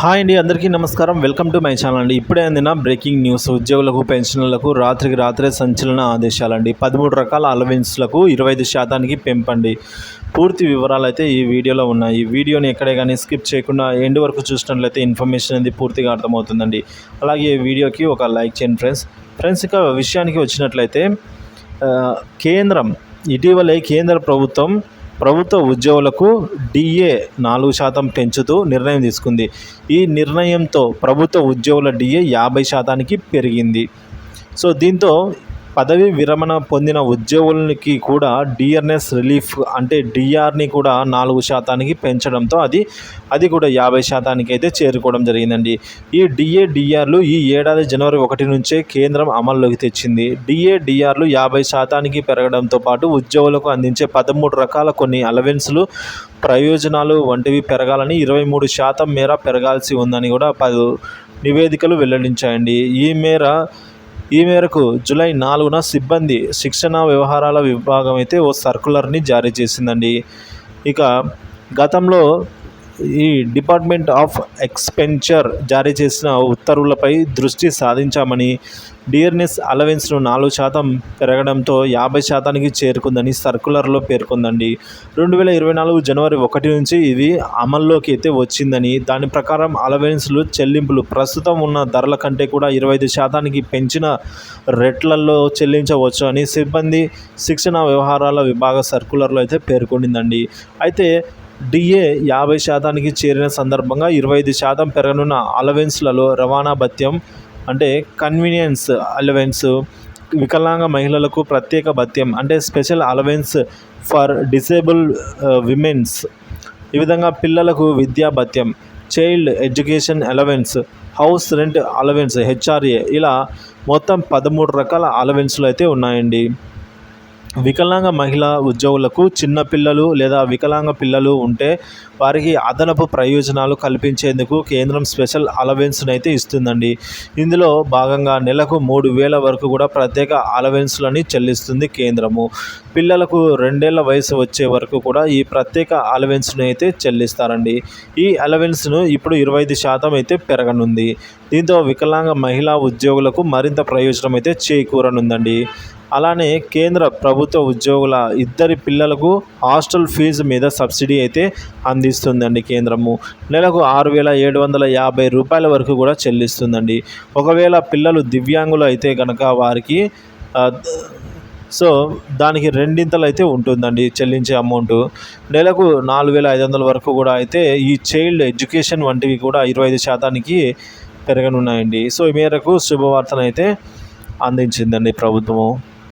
Hi అండి, అందరికీ నమస్కారం. వెల్కమ్ టు మై ఛానల్ అండి. ఇప్పుడే అందిన బ్రేకింగ్ న్యూస్. ఉద్యోగులకు, పెన్షనర్లకు రాత్రికి రాత్రే సంచలన ఆదేశాలండి. 13 రకాల అలవెన్స్లకు 25% పెంపండి. పూర్తి వివరాలు అయితే ఈ వీడియోలో ఉన్నాయి. ఈ వీడియోని ఎక్కడే కానీ స్కిప్ చేయకుండా ఎండ్ వరకు చూసినట్లయితే ఇన్ఫర్మేషన్ అనేది పూర్తిగా అర్థమవుతుందండి. అలాగే ఈ వీడియోకి ఒక లైక్ చేయండి ఫ్రెండ్స్. ఇక విషయానికి వచ్చినట్లయితే ఇటీవలే కేంద్ర ప్రభుత్వ ఉద్యోగులకు డిఏ 4% పెంచుతూ నిర్ణయం తీసుకుంది. ఈ నిర్ణయంతో ప్రభుత్వ ఉద్యోగుల డిఏ 50%కి పెరిగింది. దీంతో పదవి విరమణ పొందిన ఉద్యోగులకి కూడా డిఆర్ఎస్ రిలీఫ్ అంటే డిఆర్ని కూడా 4%కి పెంచడంతో అది కూడా 50%కి అయితే చేరుకోవడం జరిగిందండి. ఈ డిఆర్లు ఈ ఏడాది జనవరి 1 నుంచే కేంద్రం అమల్లోకి తెచ్చింది. డిఆర్లు 50%కి పెరగడంతో పాటు ఉద్యోగులకు అందించే 13 రకాల కొన్ని అలవెన్స్లు, ప్రయోజనాలు వంటివి పెరగాలని 23% మేర పెరగాల్సి ఉందని కూడా పలు నివేదికలు వెల్లడించాయండి. ఈ మేరకు జూలై 4న సిబ్బంది శిక్షణ వ్యవహారాల విభాగం అయితే ఓ సర్కులర్ని జారీ చేసిందండి. ఇక గతంలో ఈ డిపార్ట్మెంట్ ఆఫ్ ఎక్స్పెంచర్ జారీ చేసిన ఉత్తర్వులపై దృష్టి సాధించామని, డిఆర్ఎస్ అలవెన్స్ను 4% పెరగడంతో 50%కి చేరుకుందని సర్కులర్లో పేర్కొందండి. 2024 జనవరి 1 నుంచి ఇది అమల్లోకి అయితే వచ్చిందని, దాని ప్రకారం అలవెన్స్లు చెల్లింపులు ప్రస్తుతం ఉన్న ధరల కంటే కూడా 25%కి పెంచిన రేట్లలో చెల్లించవచ్చు అని సిబ్బంది శిక్షణ వ్యవహారాల విభాగ సర్కులర్లో అయితే పేర్కొందండి. అయితే డిఏ 50%కి చేరిన సందర్భంగా 25% పెరగనున్న అలవెన్స్లలో రవాణా భత్యం అంటే కన్వీనియన్స్ అలవెన్స్, వికలాంగ మహిళలకు ప్రత్యేక భత్యం అంటే special allowance for disable women's, ఈ విధంగా పిల్లలకు విద్యా భత్యం, child education allowance, house rent allowance HRA, ఇలా మొత్తం 13 రకాల అలవెన్స్లు అయితే ఉన్నాయండి. వికలాంగ మహిళా ఉద్యోగులకు చిన్న పిల్లలు లేదా వికలాంగ పిల్లలు ఉంటే వారికి అదనపు ప్రయోజనాలు కల్పించేందుకు కేంద్రం స్పెషల్ అలవెన్స్ను అయితే ఇస్తుందండి. ఇందులో భాగంగా నెలకు 3,000 వరకు కూడా ప్రత్యేక అలవెన్స్లని చెల్లిస్తుంది కేంద్రము. పిల్లలకు 2 ఏళ్ల వయసు వచ్చే వరకు కూడా ఈ ప్రత్యేక అలవెన్స్ను అయితే చెల్లిస్తారండి. ఈ అలవెన్స్ను ఇప్పుడు 25% అయితే పెరగనుంది. దీంతో వికలాంగ మహిళా ఉద్యోగులకు మరింత ప్రయోజనం అయితే చేకూరనుందండి. అలానే కేంద్ర ప్రభుత్వ ఉద్యోగుల ఇద్దరి పిల్లలకు హాస్టల్ ఫీజు మీద సబ్సిడీ అయితే అందిస్తుందండి కేంద్రము. నెలకు 6,750 రూపాయల వరకు కూడా చెల్లిస్తుందండి. ఒకవేళ పిల్లలు దివ్యాంగులు అయితే కనుక వారికి దానికి రెండింతలు అయితే ఉంటుందండి చెల్లించే అమౌంట్. నెలకు 4,500 వరకు కూడా అయితే ఈ చైల్డ్ ఎడ్యుకేషన్ వంటివి కూడా 25%కి పెరగనున్నాయండి. ఈ మేరకు శుభవార్తనైతే అందించిందండి ప్రభుత్వము.